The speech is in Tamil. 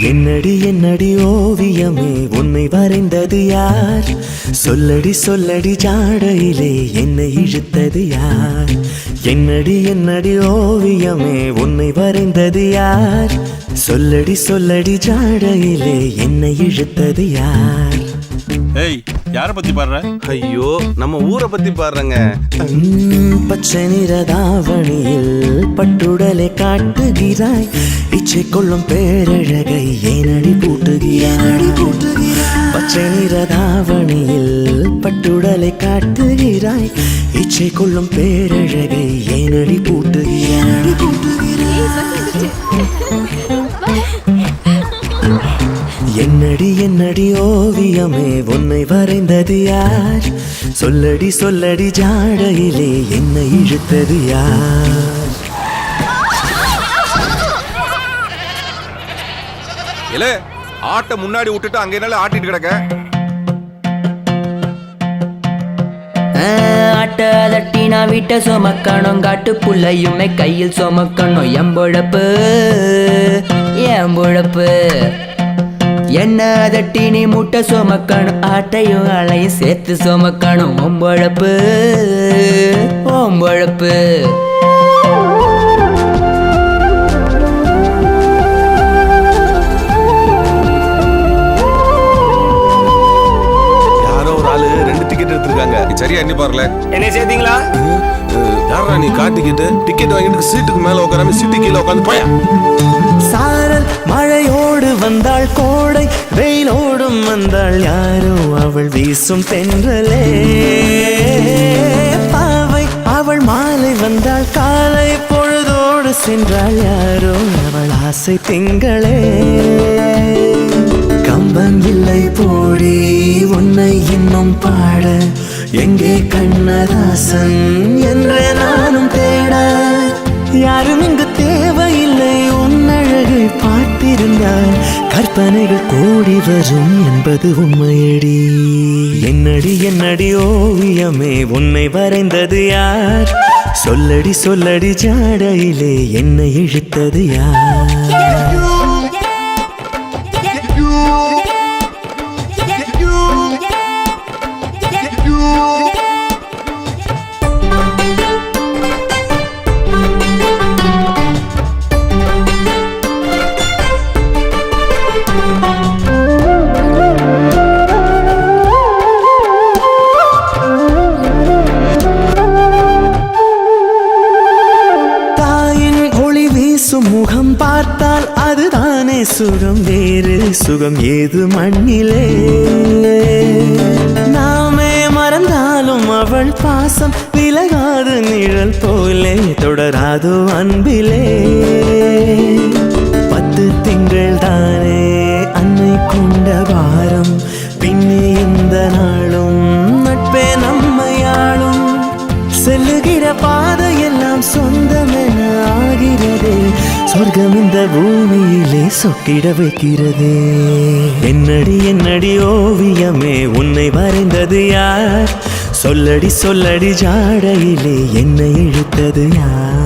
என்னடி என்னடி ஓவியமே உன்னை வரைந்தது யார்? சொல்லடி சொல்லடி ஜாடையிலே என்னை இழுத்தது யார்? என்னடி என்னடி ஓவியமே உன்னை வரைந்தது யார்? சொல்லடி சொல்லடி ஜாடையிலே என்னை இழுத்தது யார்? ஏய், யாரை பத்தி பாடுற? ஐயோ, நம்ம ஊரை பத்தி பாடுறங்க. பச்சை நிற தாவணியில் பட்டுடலை காட்டுகிறாய், இச்சை கொள்ளும் பேரழகை ஏனடி பூட்டுகிறாய்? பச்சை நிற தாவணியில் பட்டுடலை காட்டுகிறாய், இச்சை கொள்ளும் பேரழகை ஏனடி பூட்டுகிறாய்? என்னடி என்னடி ஓவியமே உன்னை வரைந்தது யார்? சொல்லடி சொல்லடி ஜாடையிலே என்னை இழுத்தது யார்? இல்ல ஆட்டை முன்னாடி விட்டுட்டு அங்க என்னால ஆட்டிட்டு கிடக்க. ஆட்ட தட்டி நான் வீட்டை சுமக்கணும், காட்டுக்குள்ளையுமே கையில் சுமக்கணும். எம்பொழப்பு எம்பொழப்பு என்ன தட்டி நீ முட்டை சுமக்கணும், ஆட்டையும் அலையும் சேர்த்து சுமக்கணும். ஒம்பொழப்பு ஒம்பொழப்பு. யாரோ ஒரு ஆளு 2 டிக்கெட் எடுத்திருக்காங்க. சரியா எண்ணி பாருல. என்ன சேர்த்தீங்களா? யாரா நீ காட்டிக்கிட்டு டிக்கெட் வாங்கிட்டு சீட்டுக்கு மேல உட்காராம சீட்டு கீழே உட்காந்து போயா. சாரல் மழையோடு வந்தாள் கோடை, வெயிலோடும் வந்தாள் யாரோ அவள் வீசும் தென்றலே. பாவை அவள் மாலை வந்தாள் காலை பொழுதோடு சென்றாள் யாரோ அவள் ஆசை திங்களே. கம்பன் இல்லை போடி உன்னை இன்னும் பாட, எங்கே கண்ணதாசன் என்று நானும் தேட. யாரும் இங்கு தேவையில்லை, உன்னழகை பார்த்திருந்தால் கற்பனைகள் கூடி வரும் என்பது உண்மையடி. என்னடி என்னடி ஓவியமே உன்னை வரைந்தது யார்? சொல்லடி சொல்லடி ஜாடையிலே என்னை இழுத்தது யார்? முகம் பார்த்தால் அதுதானே சுகம், வேறு சுகம் ஏது மண்ணிலே. நாமே மறந்தாலும் அவள் பாசம் விலகாது, நிழல் போலே தொடராது அன்பிலே. 10 திங்கள் தானே அன்னை கொண்ட பாரம், பின்னே இந்த நாளும் நட்பே நம்மையாளும். செல்லுகிற பாதையெல்லாம் சொந்தமென ஆகிறதே, சொர்க்கம் இந்த பூமியிலே சொக்கிட வைக்கிறதே. என்னடி என்னடி ஓவியமே உன்னை வரைந்தது யார்? சொல்லடி சொல்லடி ஜாடையிலே என்னை இழுத்தது யார்?